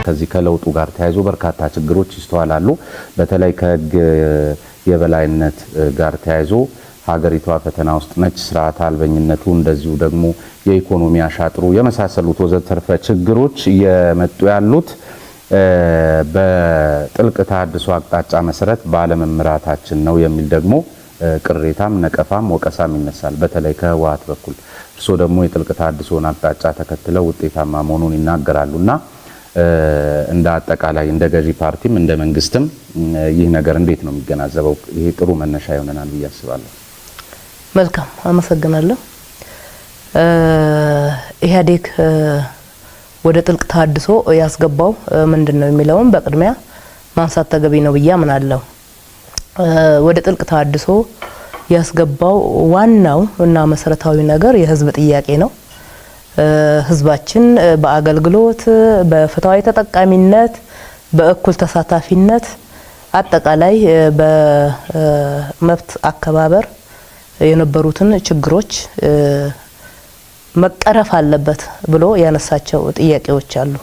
ከዚህ ከለውጡ ጋር ተያይዞ በርካታ ችግሮች ይስተዋላሉ። በተለይ ከህግ የበላይነት ጋር ተያይዞ ሀገሪቷ ፈተና ውስጥ ነች። ስርዓት አልበኝነቱ እንደዚሁ ደግሞ የኢኮኖሚ አሻጥሩ የመሳሰሉት ወዘተርፈ ችግሮች እየመጡ ያሉት በጥልቅ ተሃድሶ አቅጣጫ መሰረት ባለመምራታችን ነው የሚል ደግሞ ቅሬታም ነቀፋም ወቀሳም ይነሳል። በተለይ ከህወሓት በኩል እርሶ ደግሞ የጥልቅ ተሃድሶን አቅጣጫ ተከትለው ውጤታማ መሆኑን ይናገራሉና እንደ አጠቃላይ እንደ ገዢ ፓርቲም እንደ መንግስትም ይህ ነገር እንዴት ነው የሚገናዘበው? ይሄ ጥሩ መነሻ ይሆነናል ብዬ አስባለሁ። መልካም አመሰግናለሁ። ኢህአዴግ ወደ ጥልቅ ተሃድሶ ያስገባው ምንድነው የሚለውን በቅድሚያ ማንሳት ተገቢ ነው ብዬ አምናለሁ። ወደ ጥልቅ ተሃድሶ ያስገባው ዋናው እና መሰረታዊ ነገር የህዝብ ጥያቄ ነው። ህዝባችን በአገልግሎት በፍትሃዊ ተጠቃሚነት በእኩል ተሳታፊነት አጠቃላይ በመብት አከባበር የነበሩትን ችግሮች መቀረፍ አለበት ብሎ ያነሳቸው ጥያቄዎች አሉ።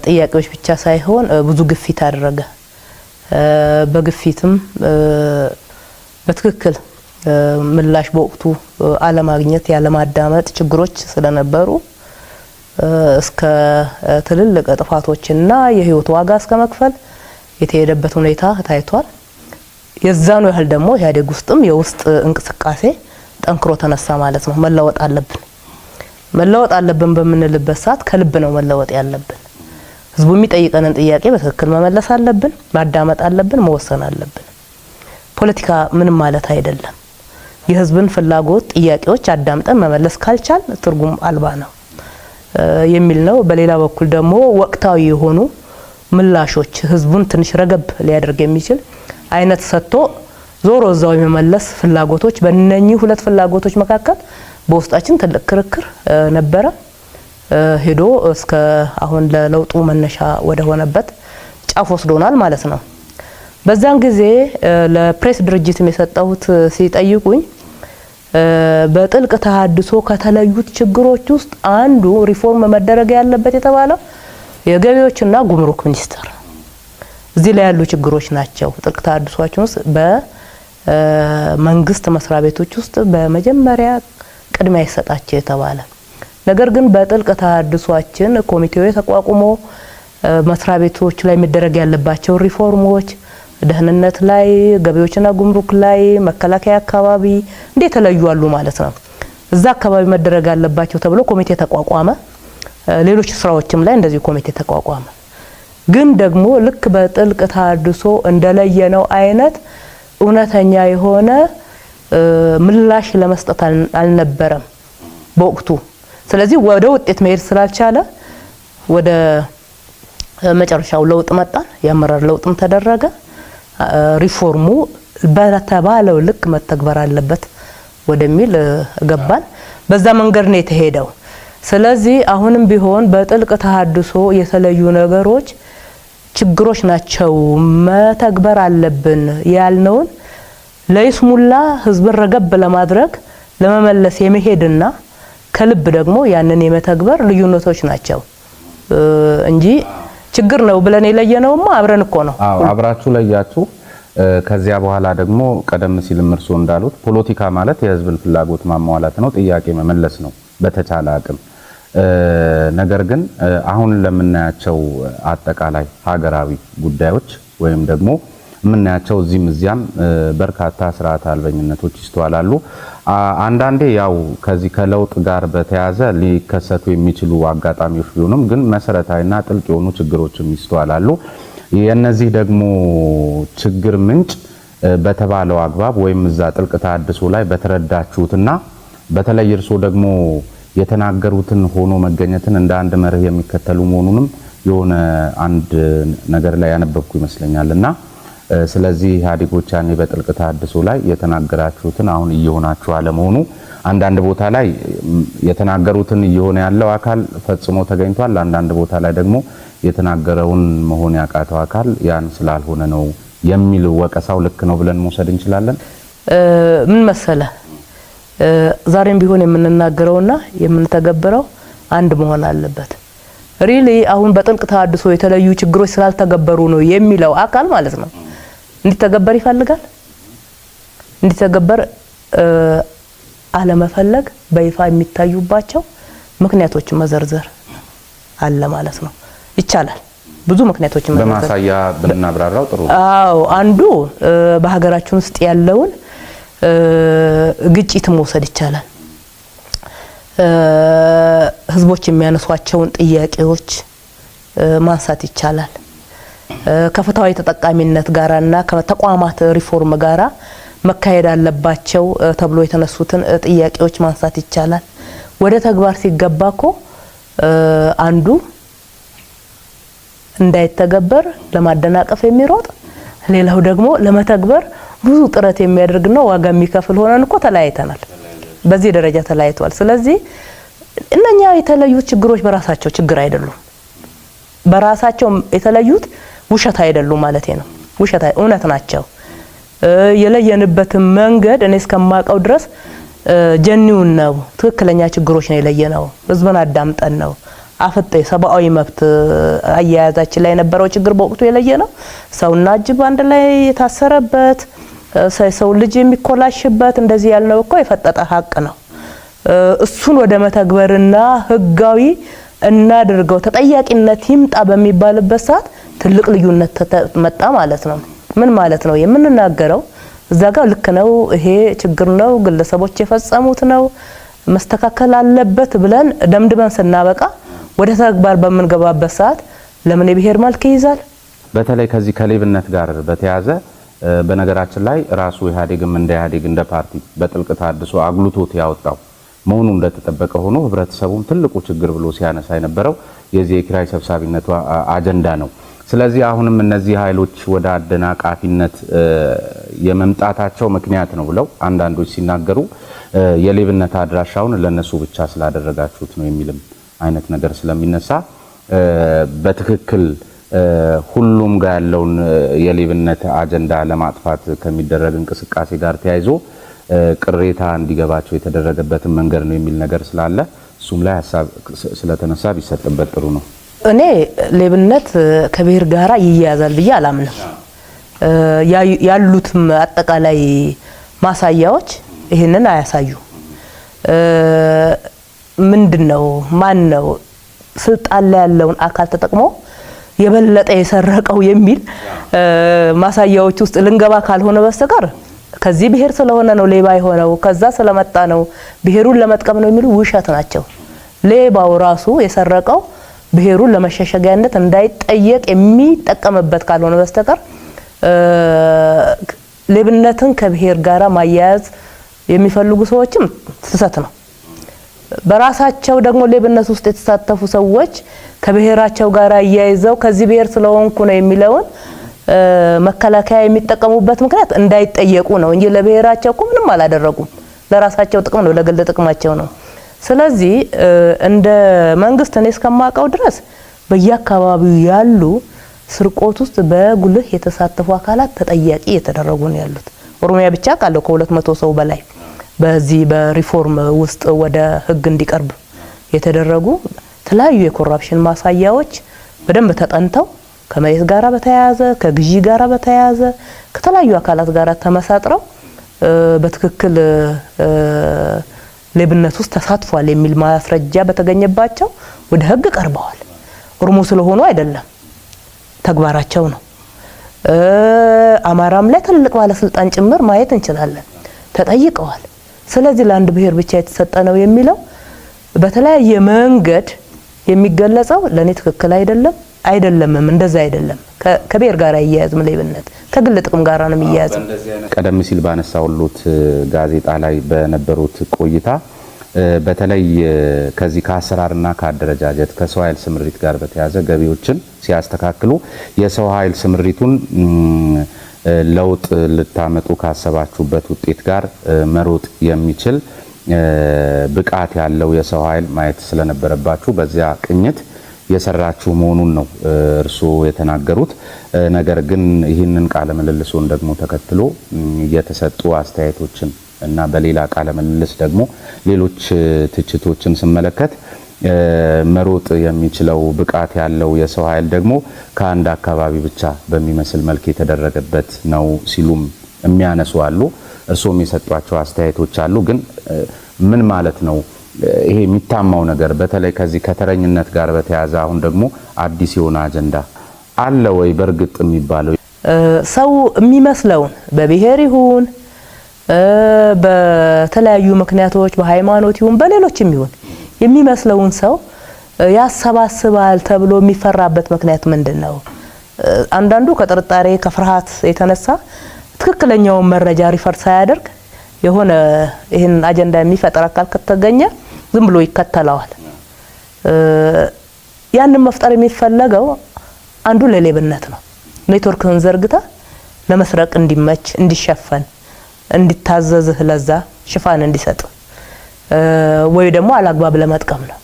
ጥያቄዎች ብቻ ሳይሆን ብዙ ግፊት አደረገ። በግፊትም በትክክል ምላሽ በወቅቱ አለማግኘት ያለማዳመጥ ችግሮች ስለነበሩ እስከ ትልልቅ ጥፋቶችና የህይወት ዋጋ እስከ መክፈል የተሄደበት ሁኔታ ታይቷል። የዛኑ ያህል ደግሞ ኢህአዴግ ውስጥም የውስጥ እንቅስቃሴ ጠንክሮ ተነሳ ማለት ነው። መለወጥ አለብን በምንልበት ሰዓት ከልብ ነው መለወጥ ያለብን። ህዝቡ የሚጠይቀንን ጥያቄ በትክክል መመለስ አለብን፣ ማዳመጥ አለብን፣ መወሰን አለብን። ፖለቲካ ምንም ማለት አይደለም። የህዝብን ፍላጎት ጥያቄዎች አዳምጠን መመለስ ካልቻል ትርጉም አልባ ነው የሚል ነው። በሌላ በኩል ደግሞ ወቅታዊ የሆኑ ምላሾች ህዝቡን ትንሽ ረገብ ሊያደርግ የሚችል አይነት ሰጥቶ ዞሮ እዛው የመመለስ ፍላጎቶች በእነኚህ ሁለት ፍላጎቶች መካከል በውስጣችን ትልቅ ክርክር ነበረ። ሄዶ እስከ አሁን ለለውጡ መነሻ ወደ ሆነበት ጫፍ ወስዶናል ማለት ነው። በዛን ጊዜ ለፕሬስ ድርጅትም የሰጠሁት ሲጠይቁኝ በጥልቅ ተሃድሶ ከተለዩት ችግሮች ውስጥ አንዱ ሪፎርም መደረግ ያለበት የተባለው የገቢዎችና ጉምሩክ ሚኒስቴር እዚህ ላይ ያሉ ችግሮች ናቸው። ጥልቅ ተሃድሶአችን ውስጥ በመንግስት መስሪያ ቤቶች ውስጥ በመጀመሪያ ቅድሚያ ይሰጣቸው የተባለ ነገር ግን በጥልቅ ተሃድሶአችን ኮሚቴው ተቋቁሞ መስሪያ ቤቶች ላይ መደረግ ያለባቸው ሪፎርሞች ደህንነት ላይ ገቢዎችና ጉምሩክ ላይ መከላከያ አካባቢ እንዴት ተለዩዋሉ ማለት ነው። እዛ አካባቢ መደረግ ያለባቸው ተብሎ ኮሚቴ ተቋቋመ። ሌሎች ስራዎችም ላይ እንደዚህ ኮሚቴ ተቋቋመ። ግን ደግሞ ልክ በጥልቅ ተሃድሶ እንደለየነው አይነት እውነተኛ የሆነ ምላሽ ለመስጠት አልነበረም በወቅቱ። ስለዚህ ወደ ውጤት መሄድ ስላልቻለ ወደ መጨረሻው ለውጥ መጣን። የአመራር ለውጥም ተደረገ። ሪፎርሙ በተባለው ልክ መተግበር አለበት ወደሚል ገባን። በዛ መንገድ ነው የተሄደው። ስለዚህ አሁንም ቢሆን በጥልቅ ተሃድሶ የተለዩ ነገሮች ችግሮች ናቸው መተግበር አለብን ያልነውን ለይስሙላ ህዝብን ረገብ ለማድረግ ለመመለስ የመሄድና ከልብ ደግሞ ያንን የመተግበር ልዩነቶች ናቸው እንጂ ችግር ነው ብለን የለየነውማ አብረን እኮ ነው። አብራችሁ ለያችሁ። ከዚያ በኋላ ደግሞ ቀደም ሲል እርሶ እንዳሉት ፖለቲካ ማለት የህዝብን ፍላጎት ማሟላት ነው፣ ጥያቄ መመለስ ነው በተቻለ አቅም። ነገር ግን አሁን ለምናያቸው አጠቃላይ ሀገራዊ ጉዳዮች ወይም ደግሞ ምናያቸው እዚህም እዚያም በርካታ ስርዓት አልበኝነቶች ይስተዋላሉ። አንዳንዴ ያው ከዚህ ከለውጥ ጋር በተያያዘ ሊከሰቱ የሚችሉ አጋጣሚዎች ቢሆኑም ግን መሰረታዊና ጥልቅ የሆኑ ችግሮችም ይስተዋላሉ። የነዚህ ደግሞ ችግር ምንጭ በተባለው አግባብ ወይም እዛ ጥልቅ ተሃድሶ ላይ በተረዳችሁትና በተለይ እርሶ ደግሞ የተናገሩትን ሆኖ መገኘትን እንደ አንድ መርህ የሚከተሉ መሆኑንም የሆነ አንድ ነገር ላይ ያነበብኩ ይመስለኛልና ስለዚህ ኢህአዴጎች ያኔ በጥልቅ ተሃድሶ ላይ የተናገራችሁትን አሁን እየሆናችሁ አለመሆኑ አንዳንድ ቦታ ላይ የተናገሩትን እየሆነ ያለው አካል ፈጽሞ ተገኝቷል። አንዳንድ ቦታ ላይ ደግሞ የተናገረውን መሆን ያቃተው አካል ያን ስላልሆነ ነው የሚል ወቀሳው ልክ ነው ብለን መውሰድ እንችላለን። ምን መሰለ ዛሬም ቢሆን የምንናገረውና የምንተገብረው አንድ መሆን አለበት። ሪሊ አሁን በጥልቅ ተሃድሶ የተለዩ ችግሮች ስላልተገበሩ ነው የሚለው አካል ማለት ነው እንዲተገበር ይፈልጋል። እንዲተገበር አለመፈለግ በይፋ የሚታዩባቸው ምክንያቶችን መዘርዘር አለ ማለት ነው። ይቻላል ብዙ ምክንያቶችን መዘርዘር በማሳያ ብናብራራው ጥሩ። አዎ አንዱ በሀገራችን ውስጥ ያለውን ግጭት መውሰድ ይቻላል። ህዝቦች የሚያነሷቸውን ጥያቄዎች ማንሳት ይቻላል። ከፍትሃዊ ተጠቃሚነት ጋራና ከተቋማት ሪፎርም ጋራ መካሄድ አለባቸው ተብሎ የተነሱትን ጥያቄዎች ማንሳት ይቻላል። ወደ ተግባር ሲገባኮ አንዱ እንዳይተገበር ለማደናቀፍ የሚሮጥ ሌላው ደግሞ ለመተግበር ብዙ ጥረት የሚያደርግና ዋጋ የሚከፍል ሆነን እኮ ተለያይተናል። በዚህ ደረጃ ተለያይቷል። ስለዚህ እነኛ የተለዩት ችግሮች በራሳቸው ችግር አይደሉም። በራሳቸው የተለዩት ውሸት አይደሉም ማለት ነው። ውሸት እውነት ናቸው። የለየንበት መንገድ እኔ እስከማቀው ድረስ ጀኒውን ነው። ትክክለኛ ችግሮች ነው የለየነው። ህዝብን አዳምጠን ነው አፈጠ ሰብአዊ መብት አያያዛችን ላይ የነበረው ችግር በወቅቱ የለየነው ሰውና እጅብ አንድ ላይ የታሰረበት ሰው ልጅ የሚኮላሽበት እንደዚህ ያልነው እኮ የፈጠጠ ሀቅ ነው። እሱን ወደ መተግበርና ህጋዊ እናድርገው ተጠያቂነት ይምጣ በሚባልበት ሰዓት ትልቅ ልዩነት መጣ ማለት ነው። ምን ማለት ነው የምንናገረው? እዛ ጋር ልክ ነው፣ ይሄ ችግር ነው፣ ግለሰቦች የፈጸሙት ነው፣ መስተካከል አለበት ብለን ደምድመን ስናበቃ ወደ ተግባር በምንገባበት ሰዓት ለምን የብሔር መልክ ይይዛል? በተለይ ከዚህ ከሌብነት ጋር በተያያዘ በነገራችን ላይ ራሱ ኢህአዴግም እንደ ኢህአዴግ እንደ ፓርቲ በጥልቅ ተሃድሶ አግሉቶት ያወጣው መሆኑ እንደተጠበቀ ሆኖ ህብረተሰቡም ትልቁ ችግር ብሎ ሲያነሳ የነበረው የዚህ የኪራይ ሰብሳቢነቱ አጀንዳ ነው። ስለዚህ አሁንም እነዚህ ኃይሎች ወደ አደናቃፊነት የመምጣታቸው ምክንያት ነው ብለው አንዳንዶች ሲናገሩ የሌብነት አድራሻውን ለነሱ ብቻ ስላደረጋችሁት ነው የሚልም አይነት ነገር ስለሚነሳ በትክክል ሁሉም ጋር ያለውን የሌብነት አጀንዳ ለማጥፋት ከሚደረግ እንቅስቃሴ ጋር ተያይዞ ቅሬታ እንዲገባቸው የተደረገበትን መንገድ ነው የሚል ነገር ስላለ እሱም ላይ ሐሳብ ስለተነሳ ቢሰጥበት ጥሩ ነው። እኔ ሌብነት ከብሔር ጋራ ይያያዛል ብዬ አላምንም። ያሉትም አጠቃላይ ማሳያዎች ይሄንን አያሳዩ። ምንድነው ማነው ስልጣን ላይ ያለውን አካል ተጠቅሞ የበለጠ የሰረቀው የሚል ማሳያዎች ውስጥ ልንገባ ካልሆነ በስተቀር ከዚህ ብሔር ስለሆነ ነው ሌባ የሆነው ከዛ ስለመጣ ነው ብሔሩን ለመጥቀም ነው የሚሉ ውሸት ናቸው። ሌባው ራሱ የሰረቀው ብሔሩን ለመሸሸጊያነት እንዳይጠየቅ የሚጠቀምበት ካልሆነ በስተቀር ሌብነትን ከብሔር ጋራ ማያያዝ የሚፈልጉ ሰዎችም ስህተት ነው። በራሳቸው ደግሞ ሌብነት ውስጥ የተሳተፉ ሰዎች ከብሔራቸው ጋር አያይዘው ከዚህ ብሔር ስለሆንኩ ነው የሚለውን መከላከያ የሚጠቀሙበት ምክንያት እንዳይጠየቁ ነው እንጂ ለብሔራቸው እኮ ምንም አላደረጉም። ለራሳቸው ጥቅም ነው፣ ለግል ጥቅማቸው ነው። ስለዚህ እንደ መንግስት እኔ እስከማውቀው ድረስ በየአካባቢው ያሉ ስርቆት ውስጥ በጉልህ የተሳተፉ አካላት ተጠያቂ የተደረጉ ነው ያሉት። ኦሮሚያ ብቻ ካለው ከ200 ሰው በላይ በዚህ በሪፎርም ውስጥ ወደ ህግ እንዲቀርብ የተደረጉ ተለያዩ የኮራፕሽን ማሳያዎች በደንብ ተጠንተው ከመሬት ጋራ በተያያዘ ከግዢ ጋራ በተያያዘ ከተለያዩ አካላት ጋራ ተመሳጥረው በትክክል ሌብነት ውስጥ ተሳትፏል የሚል ማስረጃ በተገኘባቸው ወደ ህግ ቀርበዋል። ኦሮሞ ስለሆኑ አይደለም፣ ተግባራቸው ነው። አማራም ላይ ትልቅ ባለስልጣን ጭምር ማየት እንችላለን ተጠይቀዋል። ስለዚህ ለአንድ ብሔር ብቻ የተሰጠ ነው የሚለው በተለያየ መንገድ የሚገለጸው ለኔ ትክክል አይደለምም እንደዛ አይደለም። ከብሔር ጋር ያያያዝም ሌብነት ከግል ጥቅም ጋር ነው የሚያያዘው። ቀደም ሲል ባነሳውሉት ጋዜጣ ላይ በነበሩት ቆይታ በተለይ ከዚህ ከአሰራርና ከአደረጃጀት ከሰው ኃይል ስምሪት ጋር በተያያዘ ገቢዎችን ሲያስተካክሉ የሰው ኃይል ስምሪቱን ለውጥ ልታመጡ ካሰባችሁበት ውጤት ጋር መሮጥ የሚችል ብቃት ያለው የሰው ኃይል ማየት ስለነበረባችሁ በዚያ ቅኝት የሰራችሁ መሆኑን ነው እርስዎ የተናገሩት። ነገር ግን ይህንን ቃለ ምልልሱን ደግሞ ተከትሎ የተሰጡ አስተያየቶችን እና በሌላ ቃለ ምልልስ ደግሞ ሌሎች ትችቶችን ስመለከት መሮጥ የሚችለው ብቃት ያለው የሰው ኃይል ደግሞ ከአንድ አካባቢ ብቻ በሚመስል መልክ የተደረገበት ነው ሲሉም የሚያነሱ አሉ። እርሶም የሰጧቸው አስተያየቶች አሉ። ግን ምን ማለት ነው ይሄ የሚታማው ነገር በተለይ ከዚህ ከተረኝነት ጋር በተያያዘ አሁን ደግሞ አዲስ የሆነ አጀንዳ አለ ወይ? በእርግጥ የሚባለው ሰው የሚመስለውን በብሔር ይሁን በተለያዩ ምክንያቶች በሃይማኖት ይሁን በሌሎችም ይሁን የሚመስለውን ሰው ያሰባስባል ተብሎ የሚፈራበት ምክንያት ምንድነው? አንዳንዱ ከጥርጣሬ ከፍርሃት የተነሳ ትክክለኛውን መረጃ ሪፈር ሳያደርግ የሆነ ይሄን አጀንዳ የሚፈጠር አካል ከተገኘ ዝም ብሎ ይከተለዋል። ያንን መፍጠር የሚፈለገው አንዱ ለሌብነት ነው። ኔትወርክን ዘርግታ ለመስረቅ እንዲመች እንዲሸፈን እንዲታዘዝህ ለዛ ሽፋን እንዲሰጥ ወይ ደግሞ አላግባብ ለመጥቀም ነው።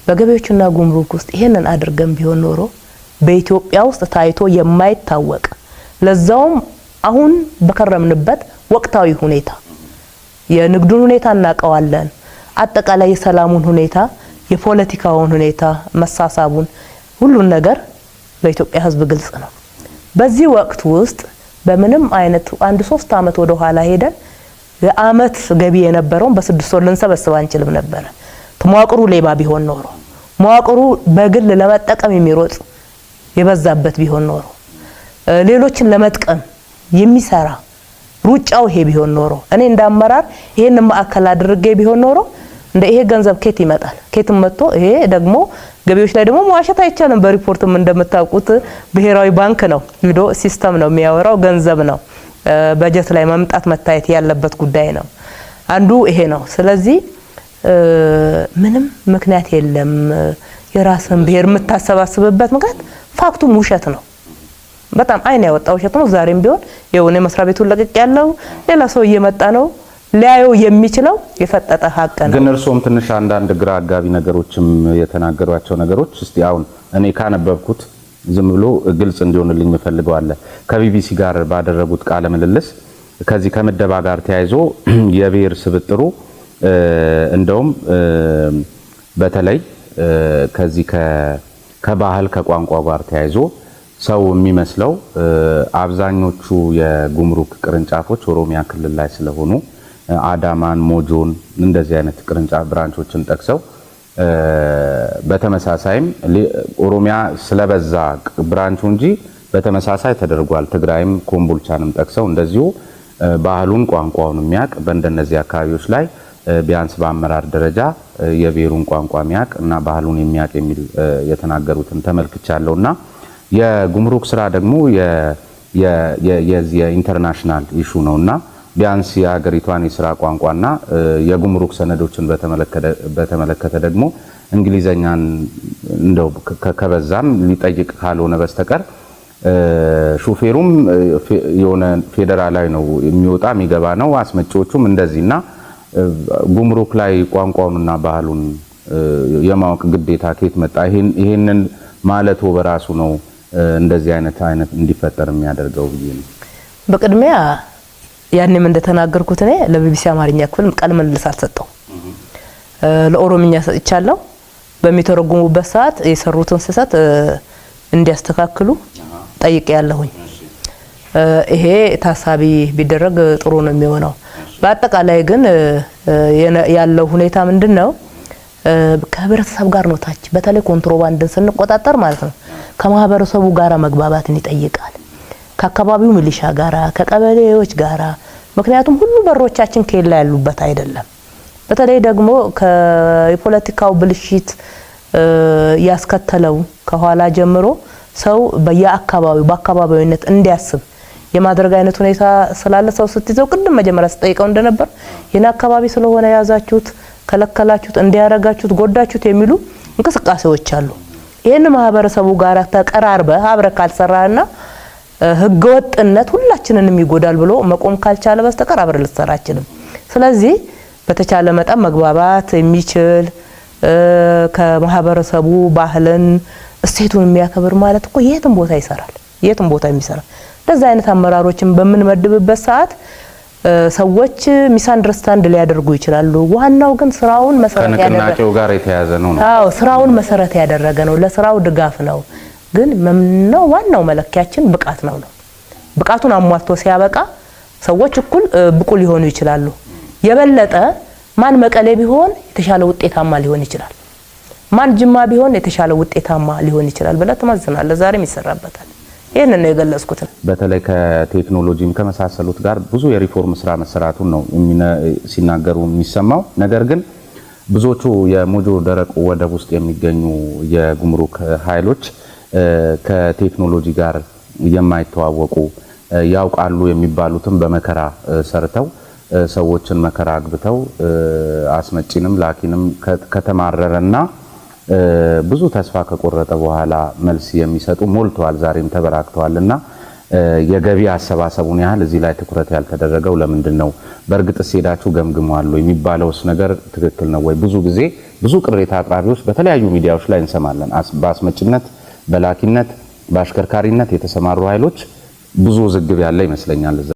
በገቢዎችና ጉምሩክ ውስጥ ይሄንን አድርገን ቢሆን ኖሮ በኢትዮጵያ ውስጥ ታይቶ የማይታወቅ ለዛውም አሁን በከረምንበት ወቅታዊ ሁኔታ የንግዱን ሁኔታ እናቀዋለን፣ አጠቃላይ የሰላሙን ሁኔታ የፖለቲካውን ሁኔታ መሳሳቡን ሁሉን ነገር ለኢትዮጵያ ሕዝብ ግልጽ ነው። በዚህ ወቅት ውስጥ በምንም አይነት አንድ 3 አመት ወደ ኋላ ሄደን የአመት ገቢ የነበረውን በ6 ወር ልንሰበስብ አንችልም ነበር። መዋቅሩ ሌባ ቢሆን ኖሮ መዋቅሩ በግል ለመጠቀም የሚሮጥ የበዛበት ቢሆን ኖሮ ሌሎችን ለመጥቀም የሚሰራ ሩጫው ይሄ ቢሆን ኖሮ እኔ እንዳመራር ይሄን ማዕከል አድርጌ ቢሆን ኖሮ እንደ ይሄ ገንዘብ ኬት ይመጣል ኬትም መጥቶ ይሄ ደግሞ ገቢዎች ላይ ደግሞ መዋሸት አይቻልም። በሪፖርትም እንደምታውቁት ብሔራዊ ባንክ ነው ቪዲዮ ሲስተም ነው የሚያወራው ገንዘብ ነው በጀት ላይ መምጣት መታየት ያለበት ጉዳይ ነው። አንዱ ይሄ ነው። ስለዚህ ምንም ምክንያት የለም የራስን ብሔር የምታሰባስብበት ምክንያት ፋክቱም ውሸት ነው። በጣም አይን ያወጣው ውሸት ነው። ዛሬም ቢሆን የሆነ መስሪያ ቤቱን ለቅቅ ያለው ሌላ ሰው እየመጣ ነው ሊያየው የሚችለው የፈጠጠ ሀቅ ነው። ግን እርሶም ትንሽ አንዳንድ ግራ አጋቢ ነገሮችም የተናገሯቸው ነገሮች እስቲ አሁን እኔ ካነበብኩት ዝም ብሎ ግልጽ እንዲሆንልኝ የምፈልገው አለ። ከቢቢሲ ጋር ባደረጉት ቃለ ምልልስ ከዚህ ከምደባ ጋር ተያይዞ የብሔር ስብጥሩ እንደውም በተለይ ከዚህ ከባህል ከቋንቋ ጋር ተያይዞ ሰው የሚመስለው አብዛኞቹ የጉምሩክ ቅርንጫፎች ኦሮሚያ ክልል ላይ ስለሆኑ አዳማን፣ ሞጆን እንደዚህ አይነት ቅርንጫፍ ብራንቾችን ጠቅሰው በተመሳሳይም ኦሮሚያ ስለበዛ ብራንቹ እንጂ በተመሳሳይ ተደርጓል። ትግራይም ኮምቦልቻንም ጠቅሰው እንደዚሁ ባህሉን ቋንቋውን የሚያቅ በእንደነዚህ አካባቢዎች ላይ ቢያንስ በአመራር ደረጃ የብሔሩን ቋንቋ የሚያቅ እና ባህሉን የሚያቅ የሚል የተናገሩትን ተመልክቻለሁና የጉምሩክ ስራ ደግሞ የኢንተርናሽናል ኢሹ ነውና ቢያንስ የሀገሪቷን የስራ ቋንቋና የጉምሩክ ሰነዶችን በተመለከተ ደግሞ እንግሊዘኛን እንደው ከበዛም ሊጠይቅ ካልሆነ በስተቀር ሹፌሩም የሆነ ፌደራላዊ ነው የሚወጣ የሚገባ ነው። አስመጪዎቹም እንደዚህና ጉምሩክ ላይ ቋንቋውንና ባህሉን የማወቅ ግዴታ ከየት መጣ? ይሄንን ማለቱ በራሱ ነው እንደዚህ አይነት እንዲፈጠር የሚያደርገው ብዬ ነው። በቅድሚያ ያኔም እንደተናገርኩት እኔ ለቢቢሲ አማርኛ ክፍል ቃለ ምልልስ አልሰጠው ለኦሮምኛ ሰጥቻለሁ። በሚተረጉሙበት ሰዓት የሰሩትን ስህተት እንዲያስተካክሉ ጠይቄያለሁኝ። ይሄ ታሳቢ ቢደረግ ጥሩ ነው የሚሆነው። በአጠቃላይ ግን ያለው ሁኔታ ምንድነው? ከህብረተሰብ ጋር ነው ታች በተለይ ኮንትሮባንድን ስንቆጣጠር ማለት ነው ከማህበረሰቡ ጋራ መግባባትን ይጠይቃል። ከአካባቢው ሚሊሻ ጋራ ከቀበሌዎች ጋራ ምክንያቱም ሁሉ በሮቻችን ከሌላ ያሉበት አይደለም። በተለይ ደግሞ ከፖለቲካው ብልሽት ያስከተለው ከኋላ ጀምሮ ሰው በአካባቢውነት እንዲያስብ የማድረግ አይነት ሁኔታ ስላለ ሰው ስትይዘው ቅድም መጀመሪያ ስጠይቀው እንደነበር የና አካባቢ ስለሆነ ያዛችሁት ከለከላችሁት እንዲያረጋችሁት ጎዳችሁት የሚሉ እንቅስቃሴዎች አሉ። ይሄን ማህበረሰቡ ጋር ተቀራርበ አብረ ካልሰራና ህገወጥነት ሁላችንንም ይጎዳል ብሎ መቆም ካልቻለ በስተቀር አብረ ልትሰራ አይችልም። ስለዚህ በተቻለ መጠን መግባባት የሚችል ከማህበረሰቡ ባህልን እሴቱን የሚያከብር ማለት እኮ የትም ቦታ ይሰራል፣ የትም ቦታ የሚሰራ እንደዛ አይነት አመራሮችን በምንመድብበት ሰዓት ሰዎች ሚስ አንደርስታንድ ሊያደርጉ ይችላሉ። ዋናው ግን ስራውን መሰረት ያደረገ ከንቅናቄው ጋር የተያያዘ ነው። አዎ ስራውን መሰረት ያደረገ ነው። ለስራው ድጋፍ ነው። ግን ምንነው ዋናው መለኪያችን ብቃት ነው። ብቃቱን አሟልቶ ሲያበቃ ሰዎች እኩል ብቁ ሊሆኑ ይችላሉ። የበለጠ ማን መቀሌ ቢሆን የተሻለ ውጤታማ ሊሆን ይችላል፣ ማን ጅማ ቢሆን የተሻለ ውጤታማ ሊሆን ይችላል ብለ ተመዝናለ። ዛሬም ይሰራበታል። ይሄንን ነው የገለጽኩት። በተለይ ከቴክኖሎጂም ከመሳሰሉት ጋር ብዙ የሪፎርም ስራ መሰራቱን ነው ሲናገሩ የሚሰማው። ነገር ግን ብዙዎቹ የሞጆ ደረቅ ወደብ ውስጥ የሚገኙ የጉምሩክ ኃይሎች ከቴክኖሎጂ ጋር የማይተዋወቁ ያውቃሉ የሚባሉትም በመከራ ሰርተው ሰዎችን መከራ አግብተው አስመጪንም ላኪንም ከተማረረና ብዙ ተስፋ ከቆረጠ በኋላ መልስ የሚሰጡ ሞልተዋል። ዛሬም ተበራክተዋልና የገቢ አሰባሰቡን ያህል እዚህ ላይ ትኩረት ያልተደረገው ለምንድን ነው? በእርግጥስ ሄዳችሁ ገምግመዋል የሚባለውስ ነገር ትክክል ነው ወይ? ብዙ ጊዜ ብዙ ቅሬታ አቅራቢዎች በተለያዩ ሚዲያዎች ላይ እንሰማለን። በአስመጪነት፣ በላኪነት፣ በአሽከርካሪነት የተሰማሩ ኃይሎች ብዙ ዝግብ ያለ ይመስለኛል።